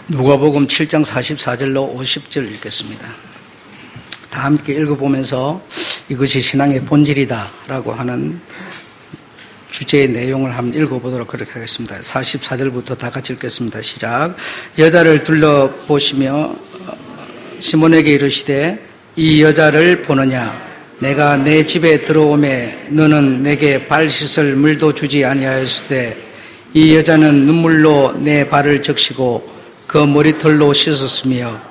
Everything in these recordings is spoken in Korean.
누가복음 7장 44절로 50절 읽겠습니다. 다 함께 읽어보면서 이것이 신앙의 본질이다 라고 하는 주제의 내용을 한번 읽어보도록 그렇게 하겠습니다. 44절부터 다 같이 읽겠습니다. 시작. 여자를 둘러보시며 시몬에게 이르시되 이 여자를 보느냐? 내가 내 집에 들어오매 너는 내게 발 씻을 물도 주지 아니하였으되 이 여자는 눈물로 내 발을 적시고 그 머리털로 씻었으며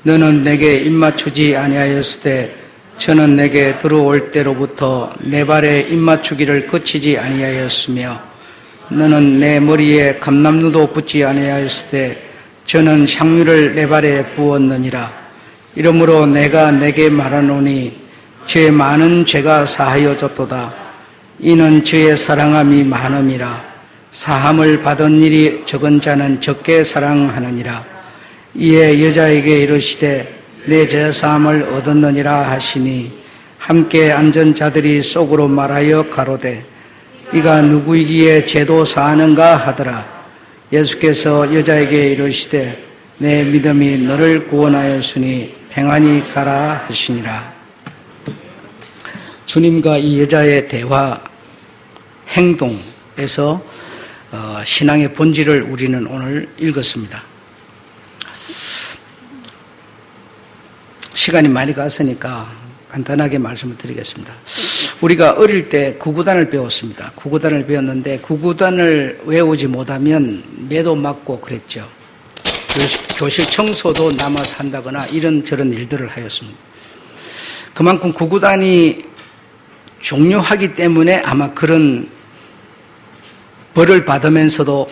너는 내게 입맞추지 아니하였으되 저는 내게 들어올 때로부터 내 발에 입맞추기를 그치지 아니하였으며 너는 내 머리에 감람루도 붓지 아니하였으되 저는 향유를 내 발에 부었느니라. 이러므로 내가 내게 말하노니 저의 많은 죄가 사하여졌도다. 이는 저의 사랑함이 많음이라. 사함을 받은 일이 적은 자는 적게 사랑하느니라. 이에 여자에게 이르시되 내 죄사함을 얻었느니라 하시니 함께 앉은 자들이 속으로 말하여 가로되 이가 누구이기에 죄도 사하는가 하더라. 예수께서 여자에게 이르시되 내 믿음이 너를 구원하였으니 평안히 가라 하시니라. 주님과 이 여자의 대화 행동에서 신앙의 본질을 우리는 오늘 읽었습니다. 시간이 많이 갔으니까 간단하게 말씀을 드리겠습니다. 우리가 어릴 때 구구단을 배웠습니다. 구구단을 배웠는데 구구단을 외우지 못하면 매도 맞고 그랬죠. 교실 청소도 남아서 한다거나 이런저런 일들을 하였습니다. 그만큼 구구단이 중요하기 때문에 아마 그런 벌을 받으면서도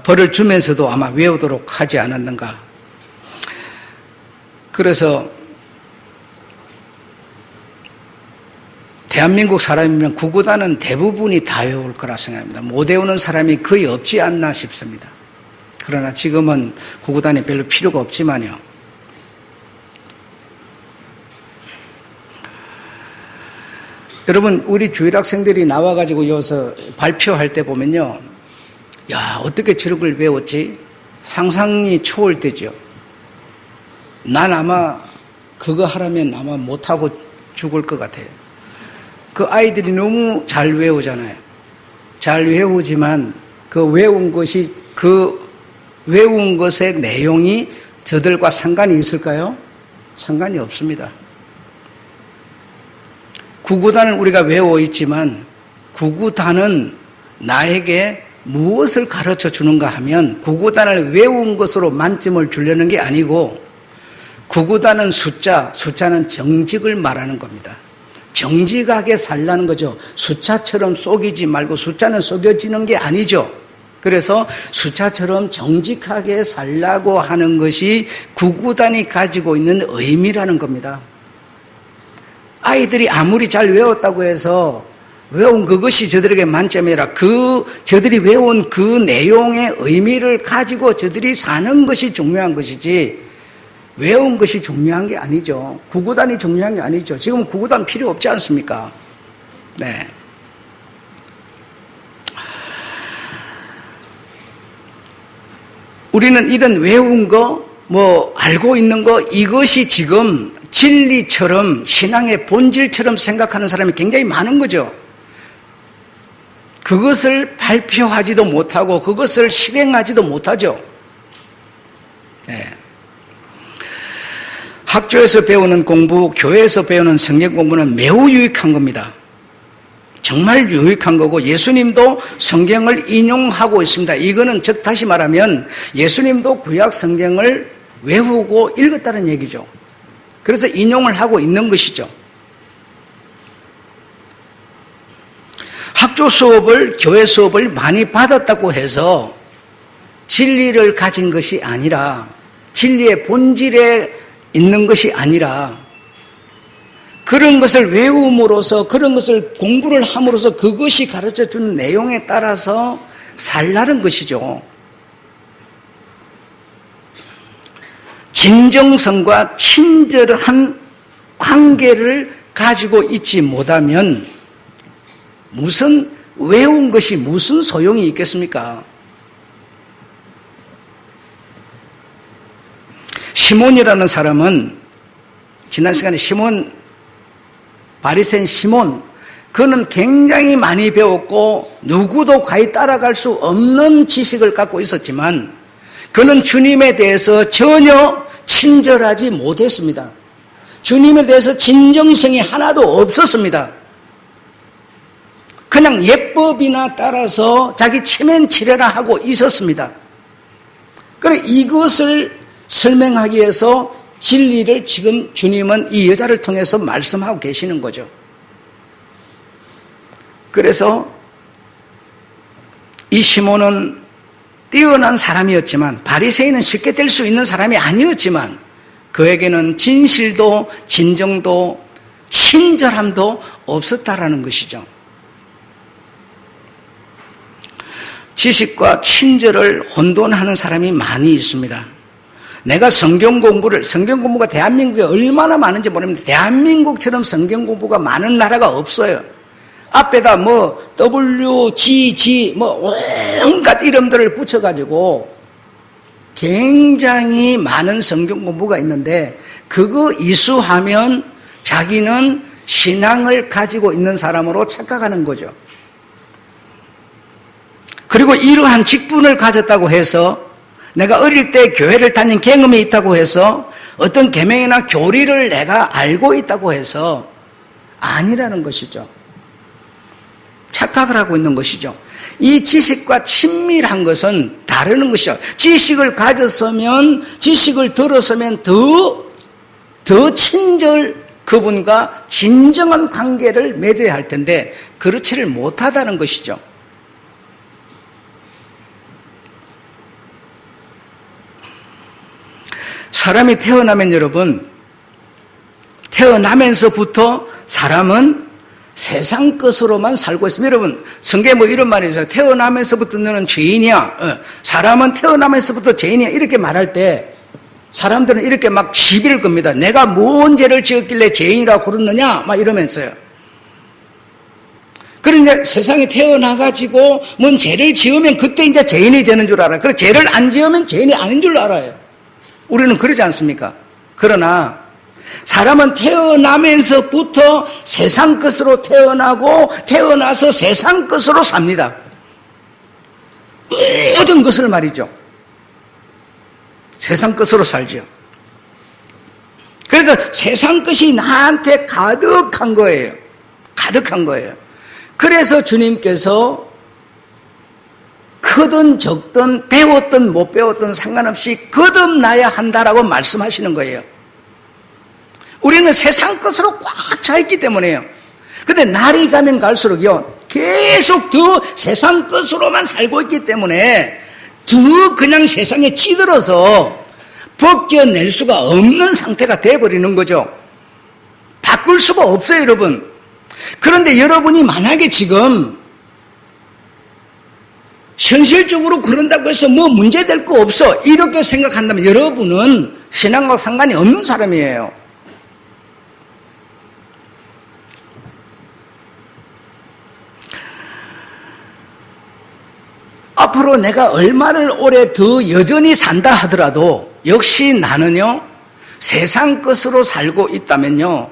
벌을 주면서도 아마 외우도록 하지 않았는가. 그래서 대한민국 사람이면 구구단은 대부분이 다 외울 거라 생각합니다. 못 외우는 사람이 거의 없지 않나 싶습니다. 그러나 지금은 구구단이 별로 필요가 없지만요. 여러분, 우리 주일학생들이 나와가지고 여기서 발표할 때 보면요. 야, 어떻게 저런 걸 배웠지? 상상이 초월되죠. 난 아마 그거 하라면 아마 못하고 죽을 것 같아요. 그 아이들이 너무 잘 외우잖아요. 잘 외우지만 그 외운 것의 내용이 저들과 상관이 있을까요? 상관이 없습니다. 구구단을 우리가 외워 있지만 구구단은 나에게 무엇을 가르쳐 주는가 하면 구구단을 외운 것으로 만점을 주려는 게 아니고 구구단은 숫자는 정직을 말하는 겁니다. 정직하게 살라는 거죠. 숫자처럼 속이지 말고 숫자는 속여지는 게 아니죠. 그래서 숫자처럼 정직하게 살라고 하는 것이 구구단이 가지고 있는 의미라는 겁니다. 아이들이 아무리 잘 외웠다고 해서 외운 그것이 저들에게 만점이라 저들이 외운 그 내용의 의미를 가지고 저들이 사는 것이 중요한 것이지 외운 것이 중요한 게 아니죠. 구구단이 중요한 게 아니죠. 지금 구구단 필요 없지 않습니까? 네. 우리는 이런 외운 거, 알고 있는 거, 이것이 지금 진리처럼 신앙의 본질처럼 생각하는 사람이 굉장히 많은 거죠. 그것을 발표하지도 못하고 그것을 실행하지도 못하죠. 네. 학교에서 배우는 공부, 교회에서 배우는 성경 공부는 매우 유익한 겁니다. 정말 유익한 거고 예수님도 성경을 인용하고 있습니다. 이거는 즉 다시 말하면 예수님도 구약 성경을 외우고 읽었다는 얘기죠. 그래서 인용을 하고 있는 것이죠. 학교 수업을, 교회 수업을 많이 받았다고 해서 진리를 가진 것이 아니라 진리의 본질에 있는 것이 아니라 그런 것을 외움으로써 그런 것을 공부를 함으로써 그것이 가르쳐주는 내용에 따라서 살라는 것이죠. 진정성과 친절한 관계를 가지고 있지 못하면 무슨 외운 것이 무슨 소용이 있겠습니까? 시몬이라는 사람은 지난 시간에 바리새인 시몬, 그는 굉장히 많이 배웠고 누구도 가히 따라갈 수 없는 지식을 갖고 있었지만 그는 주님에 대해서 전혀 친절하지 못했습니다. 주님에 대해서 진정성이 하나도 없었습니다. 그냥 예법이나 따라서 자기 체면치레나 하고 있었습니다. 그래 이것을 설명하기 위해서 진리를 지금 주님은 이 여자를 통해서 말씀하고 계시는 거죠. 그래서 이 시몬은 뛰어난 사람이었지만 바리새인은 쉽게 될 수 있는 사람이 아니었지만 그에게는 진실도 진정도 친절함도 없었다라는 것이죠. 지식과 친절을 혼돈하는 사람이 많이 있습니다. 내가 성경 공부가 대한민국에 얼마나 많은지 모릅니다. 대한민국처럼 성경 공부가 많은 나라가 없어요. 앞에다 WGG 온갖 이름들을 붙여가지고 굉장히 많은 성경 공부가 있는데 그거 이수하면 자기는 신앙을 가지고 있는 사람으로 착각하는 거죠. 그리고 이러한 직분을 가졌다고 해서 내가 어릴 때 교회를 다닌 경험이 있다고 해서 어떤 계명이나 교리를 내가 알고 있다고 해서 아니라는 것이죠. 착각을 하고 있는 것이죠. 이 지식과 친밀한 것은 다르는 것이죠. 지식을 가졌으면, 지식을 들었으면 더 친절 그분과 진정한 관계를 맺어야 할 텐데 그렇지를 못하다는 것이죠. 사람이 태어나면 여러분, 태어나면서부터 사람은 세상 것으로만 살고 있습니다. 여러분, 성경에 이런 말이 있어요. 태어나면서부터 너는 죄인이야. 사람은 태어나면서부터 죄인이야. 이렇게 말할 때 사람들은 이렇게 막 시비를 겁니다. 내가 뭔 죄를 지었길래 죄인이라고 그러느냐? 막 이러면서요. 그러니까 세상에 태어나가지고 뭔 죄를 지으면 그때 이제 죄인이 되는 줄 알아요. 그리고 죄를 안 지으면 죄인이 아닌 줄 알아요. 우리는 그러지 않습니까? 그러나 사람은 태어나면서부터 세상 것으로 태어나고 태어나서 세상 것으로 삽니다. 모든 것을 말이죠. 세상 것으로 살죠. 그래서 세상 것이 나한테 가득한 거예요. 가득한 거예요. 그래서 주님께서 크든 적든 배웠든 못 배웠든 상관없이 거듭나야 한다라고 말씀하시는 거예요. 우리는 세상 것으로 꽉 차 있기 때문에요. 근데 날이 가면 갈수록요, 계속 더 세상 것으로만 살고 있기 때문에 더 그냥 세상에 찌들어서 벗겨낼 수가 없는 상태가 되어버리는 거죠. 바꿀 수가 없어요, 여러분. 그런데 여러분이 만약에 지금 현실적으로 그런다고 해서 문제될 거 없어 이렇게 생각한다면 여러분은 신앙과 상관이 없는 사람이에요. 앞으로 내가 얼마를 오래 더 여전히 산다 하더라도 역시 나는요, 세상 것으로 살고 있다면요,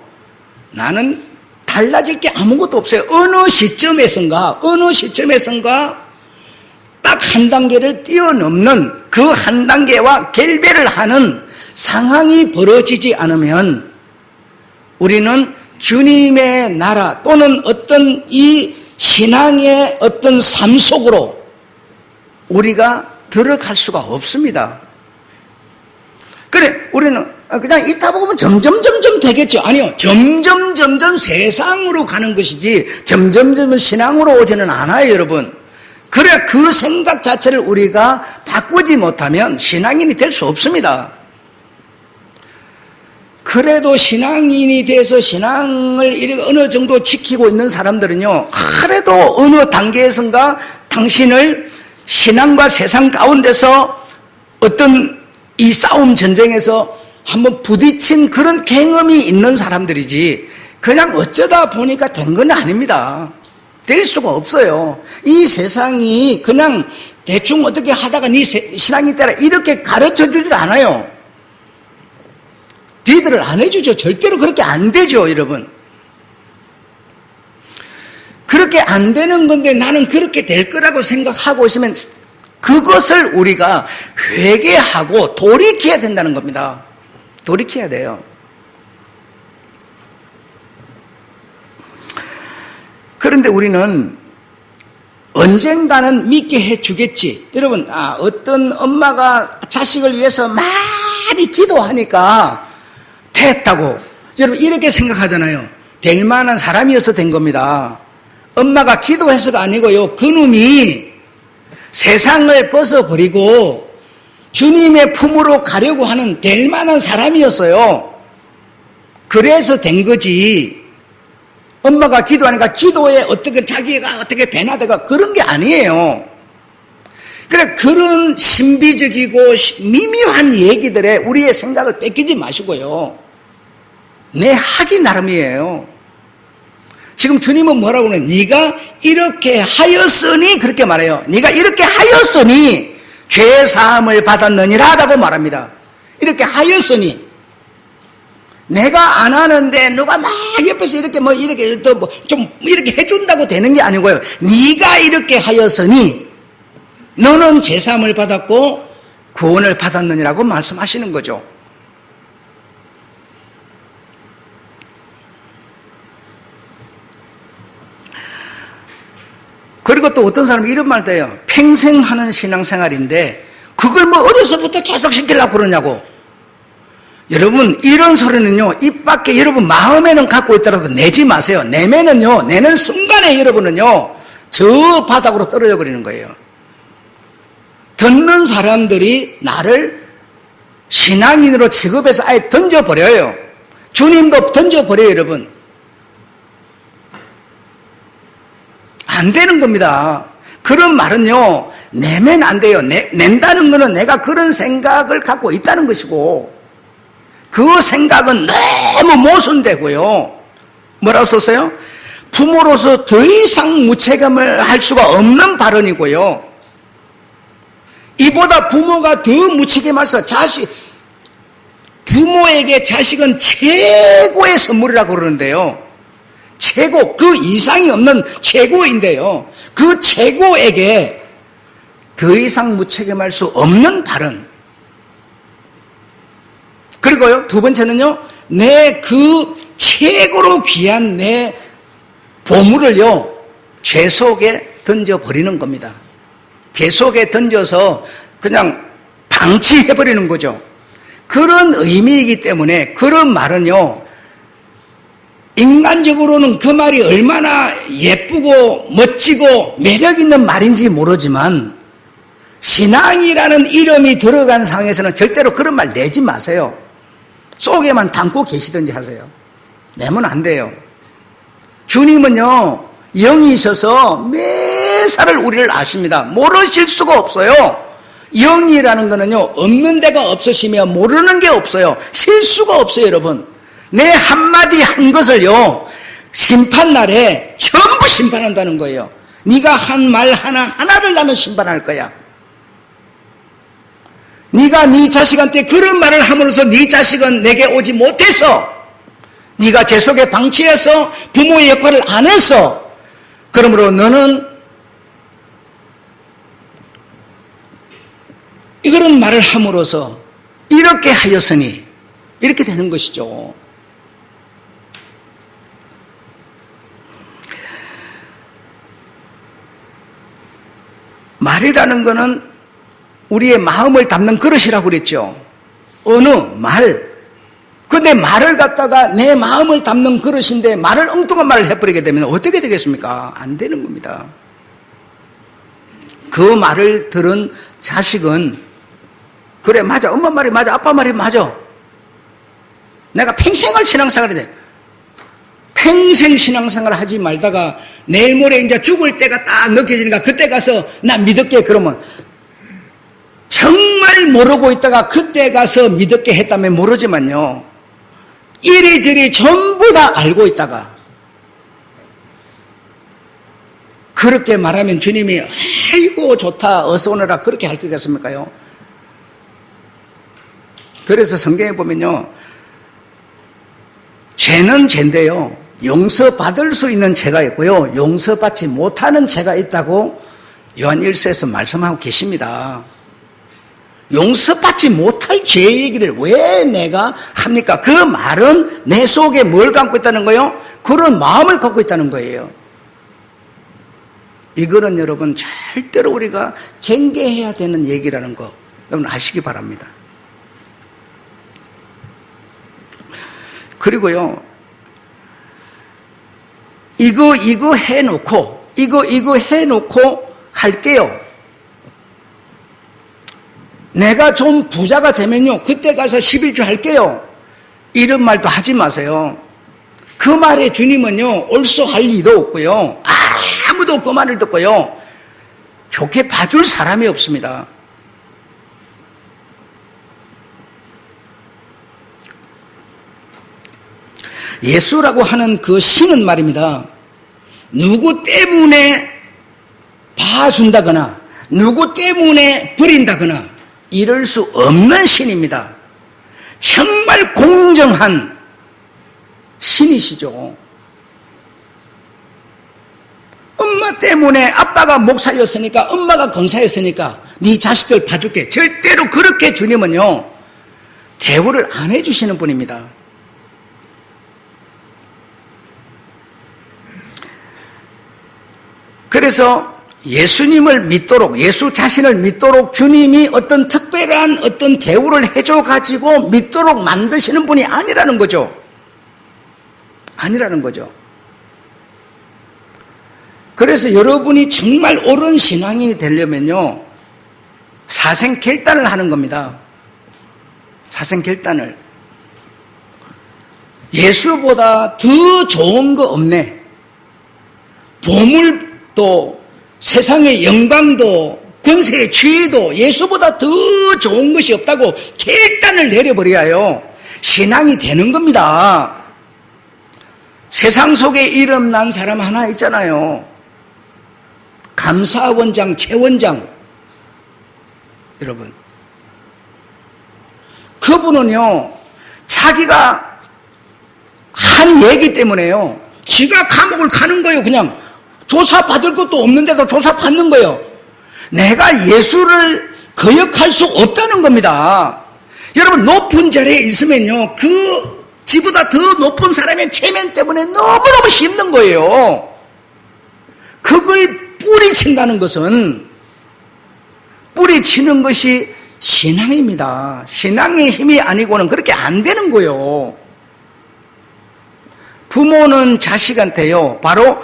나는 달라질 게 아무것도 없어요. 어느 시점에선가 딱 한 단계를 뛰어넘는 그 한 단계와 결배를 하는 상황이 벌어지지 않으면 우리는 주님의 나라 또는 어떤 이 신앙의 어떤 삶 속으로 우리가 들어갈 수가 없습니다. 그래, 우리는 그냥 있다 보면 점점 되겠죠. 아니요. 점점 세상으로 가는 것이지 점점 신앙으로 오지는 않아요, 여러분. 그래, 그 생각 자체를 우리가 바꾸지 못하면 신앙인이 될 수 없습니다. 그래도 신앙인이 돼서 신앙을 어느 정도 지키고 있는 사람들은요, 그래도 어느 단계에선가 당신을 신앙과 세상 가운데서 어떤 이 싸움 전쟁에서 한번 부딪힌 그런 경험이 있는 사람들이지 그냥 어쩌다 보니까 된 건 아닙니다. 될 수가 없어요. 이 세상이 그냥 대충 어떻게 하다가 네 신앙이 되라 이렇게 가르쳐 주질 않아요. 리드를 안 해주죠. 절대로 그렇게 안 되죠, 여러분. 그렇게 안 되는 건데 나는 그렇게 될 거라고 생각하고 있으면 그것을 우리가 회개하고 돌이켜야 된다는 겁니다. 돌이켜야 돼요. 그런데 우리는 언젠가는 믿게 해주겠지. 여러분, 어떤 엄마가 자식을 위해서 많이 기도하니까 됐다고. 여러분, 이렇게 생각하잖아요. 될 만한 사람이어서 된 겁니다. 엄마가 기도해서가 아니고요. 그놈이 세상을 벗어버리고 주님의 품으로 가려고 하는 될 만한 사람이었어요. 그래서 된 거지. 엄마가 기도하니까 기도에 어떻게 자기가 어떻게 변화되가 그런 게 아니에요. 그래, 그런 신비적이고 미묘한 얘기들에 우리의 생각을 뺏기지 마시고요. 내 하기 나름이에요. 지금 주님은 뭐라고 그러냐? 네가 이렇게 하였으니 그렇게 말해요. 네가 이렇게 하였으니 죄 사함을 받았느니라 라고 말합니다. 이렇게 하였으니. 내가 안 하는데 누가 막 옆에서 이렇게 이렇게 또 좀 이렇게 해준다고 되는 게 아니고요. 네가 이렇게 하였으니 너는 죄 사함을 받았고 구원을 받았느니라고 말씀하시는 거죠. 그리고 또 어떤 사람이 이런 말도 해요. 평생 하는 신앙생활인데 그걸 어려서부터 계속 시키려고 그러냐고. 여러분, 이런 소리는요, 입 밖에 여러분 마음에는 갖고 있더라도 내지 마세요. 내면은요, 내는 순간에 여러분은요, 저 바닥으로 떨어져 버리는 거예요. 듣는 사람들이 나를 신앙인으로 취급해서 아예 던져버려요. 주님도 던져버려요, 여러분. 안 되는 겁니다. 그런 말은요, 내면 안 돼요. 낸다는 거는 내가 그런 생각을 갖고 있다는 것이고, 그 생각은 너무 모순되고요. 뭐라고 썼어요? 부모로서 더 이상 무책임을 할 수가 없는 발언이고요. 이보다 부모가 더 무책임해서 부모에게 자식은 최고의 선물이라고 그러는데요. 최고, 그 이상이 없는 최고인데요. 그 최고에게 더 이상 무책임할 수 없는 발언. 그리고요, 두 번째는요, 내 그 최고로 귀한 내 보물을요, 죄 속에 던져버리는 겁니다. 죄 속에 던져서 그냥 방치해버리는 거죠. 그런 의미이기 때문에 그런 말은요, 인간적으로는 그 말이 얼마나 예쁘고 멋지고 매력 있는 말인지 모르지만 신앙이라는 이름이 들어간 상황에서는 절대로 그런 말 내지 마세요. 속에만 담고 계시든지 하세요. 내면 안 돼요. 주님은요, 영이셔서 매사를 우리를 아십니다. 모르실 수가 없어요. 영이라는 거는요, 없는 데가 없으시며 모르는 게 없어요. 실수가 없어요, 여러분. 내 한마디 한 것을요, 심판날에 전부 심판한다는 거예요. 네가 한 말 하나를 나는 심판할 거야. 네가 네 자식한테 그런 말을 함으로써 네 자식은 내게 오지 못해서, 네가 죄 속에 방치해서 부모의 역할을 안 해서, 그러므로 너는 이런 말을 함으로써 이렇게 하였으니 이렇게 되는 것이죠. 말이라는 것은 우리의 마음을 담는 그릇이라고 그랬죠. 어느 말. 근데 말을 갖다가 내 마음을 담는 그릇인데 말을 엉뚱한 말을 해버리게 되면 어떻게 되겠습니까? 안 되는 겁니다. 그 말을 들은 자식은 그래, 맞아. 엄마 말이 맞아. 아빠 말이 맞아. 내가 평생을 신앙생활이 돼. 평생 신앙생활을 하지 말다가 내일 모레 이제 죽을 때가 딱 느껴지니까 그때 가서 나 믿을게 그러면 정말 모르고 있다가 그때 가서 믿을게 했다면 모르지만요. 이리저리 전부 다 알고 있다가 그렇게 말하면 주님이 아이고 좋다 어서 오너라 그렇게 할 거겠습니까요? 그래서 성경에 보면요. 죄는 죄인데요, 용서받을 수 있는 죄가 있고요, 용서받지 못하는 죄가 있다고 요한 1서에서 말씀하고 계십니다. 용서받지 못할 죄 얘기를 왜 내가 합니까? 그 말은 내 속에 뭘 갖고 있다는 거예요? 그런 마음을 갖고 있다는 거예요. 이거는 여러분 절대로 우리가 경계해야 되는 얘기라는 거 여러분 아시기 바랍니다. 그리고요, 이거 해놓고 이거 해놓고 할게요. 내가 좀 부자가 되면요, 그때 가서 11조 할게요. 이런 말도 하지 마세요. 그 말에 주님은요, 옳소할 리도 없고요, 아무도 그 말을 듣고요, 좋게 봐줄 사람이 없습니다. 예수라고 하는 그 신은 말입니다, 누구 때문에 봐준다거나 누구 때문에 버린다거나 이럴 수 없는 신입니다. 정말 공정한 신이시죠. 엄마 때문에 아빠가 목사였으니까, 엄마가 권사였으니까 네 자식들 봐줄게, 절대로 그렇게 주님은요 대우를 안 해주시는 분입니다. 그래서 예수님을 믿도록, 예수 자신을 믿도록 주님이 어떤 특별한 어떤 대우를 해줘가지고 믿도록 만드시는 분이 아니라는 거죠. 아니라는 거죠. 그래서 여러분이 정말 옳은 신앙인이 되려면요, 사생결단을 하는 겁니다. 사생결단을. 예수보다 더 좋은 거 없네. 보물도, 세상의 영광도, 권세의 지위도 예수보다 더 좋은 것이 없다고 결단을 내려버려야 신앙이 되는 겁니다. 세상 속에 이름 난 사람 하나 있잖아요. 감사원장 최원장. 여러분, 그분은요 자기가 한 얘기 때문에요 지가 감옥을 가는 거예요. 그냥 조사받을 것도 없는데도 조사받는 거예요. 내가 예수를 거역할 수 없다는 겁니다. 여러분, 높은 자리에 있으면요 그 지보다 더 높은 사람의 체면 때문에 너무너무 힘든 거예요. 그걸 뿌리친다는 것은, 뿌리치는 것이 신앙입니다. 신앙의 힘이 아니고는 그렇게 안 되는 거예요. 부모는 자식한테요 바로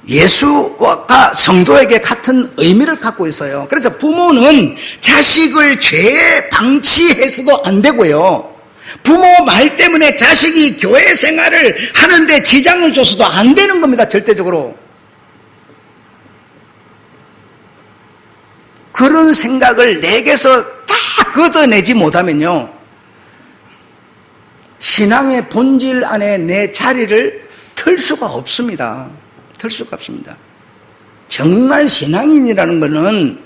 예수가 성도에게 같은 의미를 갖고 있어요. 그래서 부모는 자식을 죄에 방치해서도 안 되고요, 부모 말 때문에 자식이 교회 생활을 하는데 지장을 줘서도 안 되는 겁니다. 절대적으로. 그런 생각을 내게서 다 걷어내지 못하면요 신앙의 본질 안에 내 자리를 틀 수가 없습니다. 틀 수가 없습니다. 정말 신앙인이라는 것은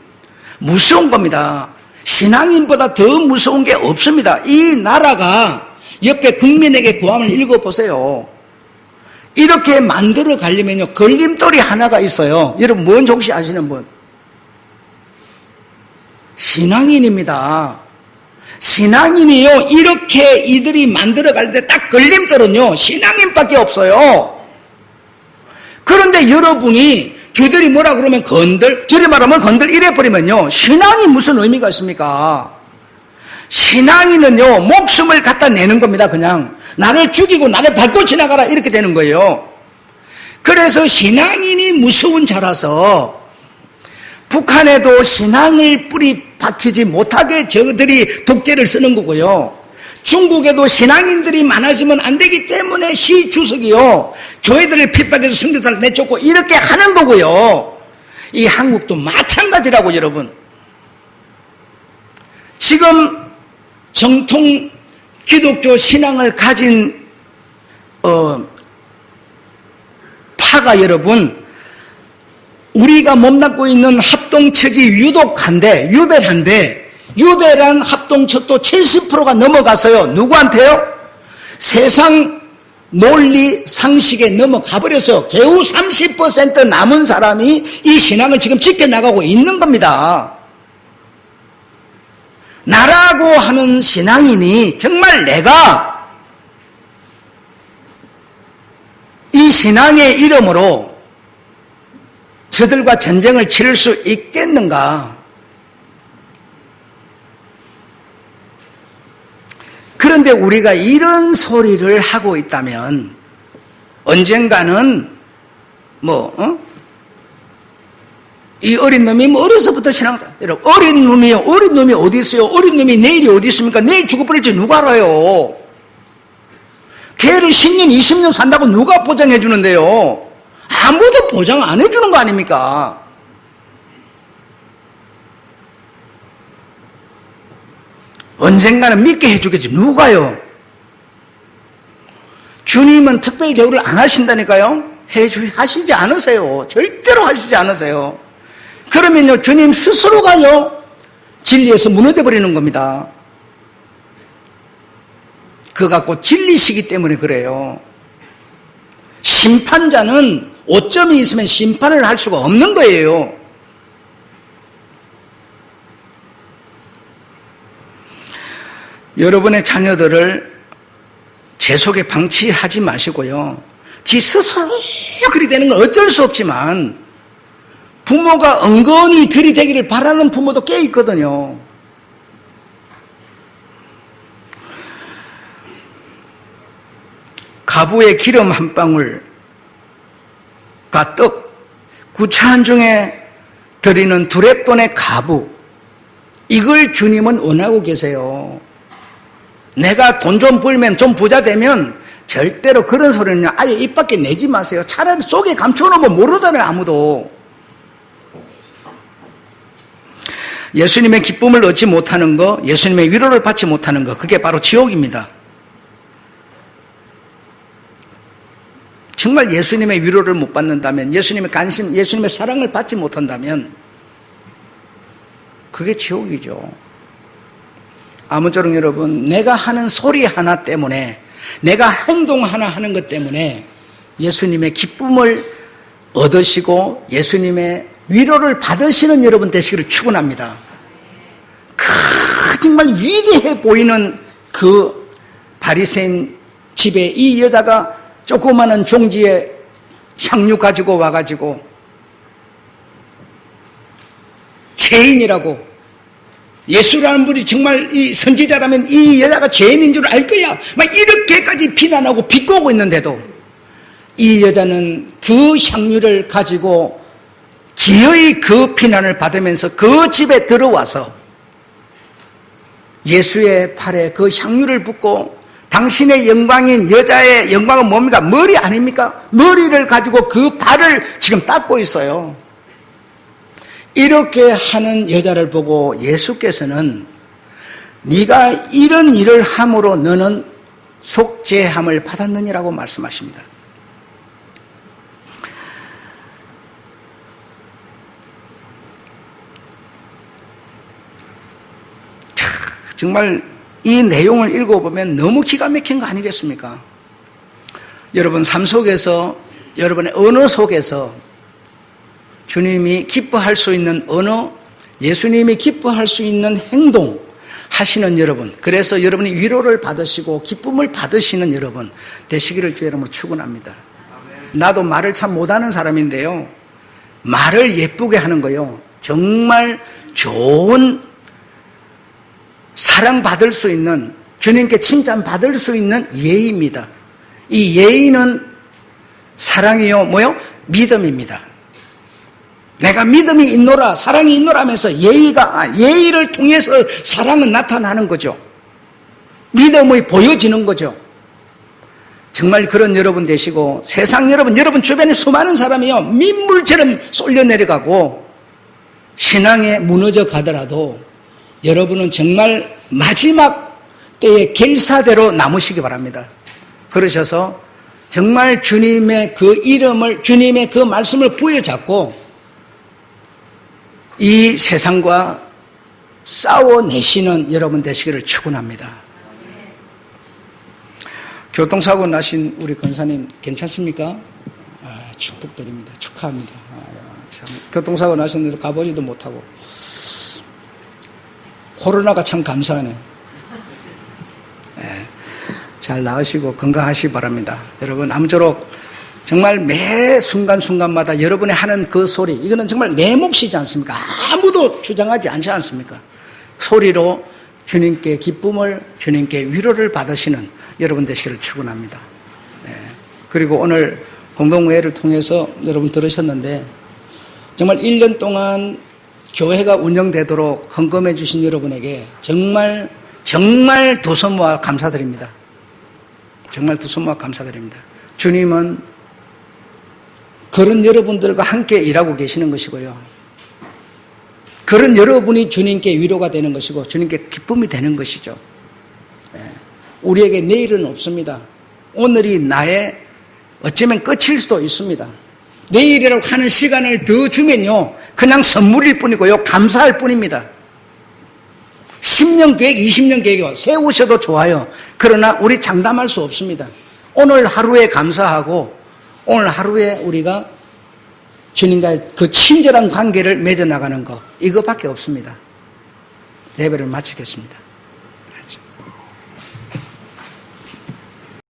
무서운 겁니다. 신앙인보다 더 무서운 게 없습니다. 이 나라가, 옆에 국민에게 구함을 읽어보세요. 이렇게 만들어 가려면요 걸림돌이 하나가 있어요. 여러분 뭔지 혹시 아시는 분? 신앙인입니다. 신앙인이요 이렇게 이들이 만들어 갈 때 딱 걸림돌은요 신앙인밖에 없어요. 그런데 여러분이 저들이 뭐라 그러면 건들, 저리 말하면 건들 이래버리면요 신앙이 무슨 의미가 있습니까? 신앙인은요 목숨을 갖다 내는 겁니다. 그냥 나를 죽이고 나를 밟고 지나가라 이렇게 되는 거예요. 그래서 신앙인이 무서운 자라서 북한에도 신앙을 뿌리 박히지 못하게 저들이 독재를 쓰는 거고요, 중국에도 신앙인들이 많아지면 안 되기 때문에 시 주석이요 교회들을 핍박해서 성교사를 내쫓고 이렇게 하는 거고요, 이 한국도 마찬가지라고. 여러분, 지금 정통 기독교 신앙을 가진 파가 여러분, 우리가 몸담고 있는 합동척이 유독한데, 유벨한 합동척도 70%가 넘어갔어요. 누구한테요? 세상 논리 상식에 넘어가 버려서 겨우 30% 남은 사람이 이 신앙을 지금 지켜나가고 있는 겁니다. 나라고 하는 신앙인이 정말 내가 이 신앙의 이름으로 저들과 전쟁을 치를 수 있겠는가? 그런데 우리가 이런 소리를 하고 있다면 언젠가는 이 어린 놈이 어려서부터 신앙사 여러분 어린 놈이 어디 있어요? 어린 놈이 내일이 어디 있습니까? 내일 죽어버릴지 누가 알아요? 걔를 10년 20년 산다고 누가 보장해 주는데요? 아무도 보장 안 해주는 거 아닙니까? 언젠가는 믿게 해주겠지. 누가요? 주님은 특별 대우를 안 하신다니까요? 하시지 않으세요. 절대로 하시지 않으세요. 그러면요, 주님 스스로가요, 진리에서 무너져 버리는 겁니다. 그거 갖고 진리시기 때문에 그래요. 심판자는 오점이 있으면 심판을 할 수가 없는 거예요. 여러분의 자녀들을 제 속에 방치하지 마시고요. 지 스스로 그리 되는 건 어쩔 수 없지만 부모가 은근히 그리 되기를 바라는 부모도 꽤 있거든요. 가부의 기름 한 방울과 떡, 구차한 중에 드리는 두렙돈의 가부, 이걸 주님은 원하고 계세요. 내가 돈 좀 벌면 좀 부자 되면 절대로 그런 소리는 아예 입 밖에 내지 마세요. 차라리 속에 감춰놓으면 모르잖아요, 아무도. 예수님의 기쁨을 얻지 못하는 거, 예수님의 위로를 받지 못하는 거, 그게 바로 지옥입니다. 정말 예수님의 위로를 못 받는다면, 예수님의 관심, 예수님의 사랑을 받지 못한다면 그게 지옥이죠. 아무쪼록 여러분, 내가 하는 소리 하나 때문에, 내가 행동 하나 하는 것 때문에 예수님의 기쁨을 얻으시고 예수님의 위로를 받으시는 여러분 되시기를 축원합니다. 정말 위대해 보이는 그 바리새인 집에 이 여자가 조그마한 종지에 향유 가지고 와가지고 죄인이라고, 예수라는 분이 정말 이 선지자라면 이 여자가 죄인인 줄 알 거야, 막 이렇게까지 비난하고 비꼬고 있는데도 이 여자는 그 향유를 가지고 기어이 그 비난을 받으면서 그 집에 들어와서 예수의 팔에 그 향유를 붓고, 당신의 영광인 여자의 영광은 뭡니까? 머리 아닙니까? 머리를 가지고 그 발을 지금 닦고 있어요. 이렇게 하는 여자를 보고 예수께서는 네가 이런 일을 함으로 너는 속죄함을 받았느니라고 말씀하십니다. 정말 이 내용을 읽어보면 너무 기가 막힌 거 아니겠습니까? 여러분 삶 속에서, 여러분의 언어 속에서 주님이 기뻐할 수 있는 언어, 예수님이 기뻐할 수 있는 행동 하시는 여러분, 그래서 여러분이 위로를 받으시고 기쁨을 받으시는 여러분 되시기를 주의 이름으로 축원합니다. 나도 말을 참 못하는 사람인데요, 말을 예쁘게 하는 거요, 정말 좋은 사랑받을 수 있는, 주님께 칭찬받을 수 있는 예의입니다. 이 예의는 사랑이요, 뭐요? 믿음입니다. 내가 믿음이 있노라, 사랑이 있노라 하면서 예의를 통해서 사랑은 나타나는 거죠. 믿음이 보여지는 거죠. 정말 그런 여러분 되시고, 세상 여러분 주변에 수많은 사람이요, 민물처럼 쏠려 내려가고 신앙에 무너져 가더라도 여러분은 정말 마지막 때의 결사대로 남으시기 바랍니다. 그러셔서 정말 주님의 그 이름을, 주님의 그 말씀을 부여잡고 이 세상과 싸워내시는 여러분 되시기를 축원합니다. 교통사고 나신 우리 권사님 괜찮습니까? 축복드립니다. 축하합니다. 참, 교통사고 나셨는데 가보지도 못하고. 코로나가 참 감사하네. 잘 나으시고 건강하시기 바랍니다. 여러분, 아무쪼록 정말 매 순간순간마다 여러분이 하는 그 소리, 이거는 정말 내 몫이지 않습니까? 아무도 주장하지 않지 않습니까? 소리로 주님께 기쁨을, 주님께 위로를 받으시는 여러분 되시기를 축원합니다. 그리고 오늘 공동회의를 통해서 여러분 들으셨는데 정말 1년 동안 교회가 운영되도록 헌금해 주신 여러분에게 정말 두 손 모아 감사드립니다. 정말 두 손 모아 감사드립니다. 주님은 그런 여러분들과 함께 일하고 계시는 것이고요. 그런 여러분이 주님께 위로가 되는 것이고 주님께 기쁨이 되는 것이죠. 우리에게 내일은 없습니다. 오늘이 나의 어쩌면 끝일 수도 있습니다. 내일이라고 하는 시간을 더 주면요, 그냥 선물일 뿐이고요, 감사할 뿐입니다. 10년 계획, 20년 계획 세우셔도 좋아요. 그러나 우리 장담할 수 없습니다. 오늘 하루에 감사하고 오늘 하루에 우리가 주님과의 그 친절한 관계를 맺어나가는 것, 이거밖에 없습니다. 예배를 마치겠습니다.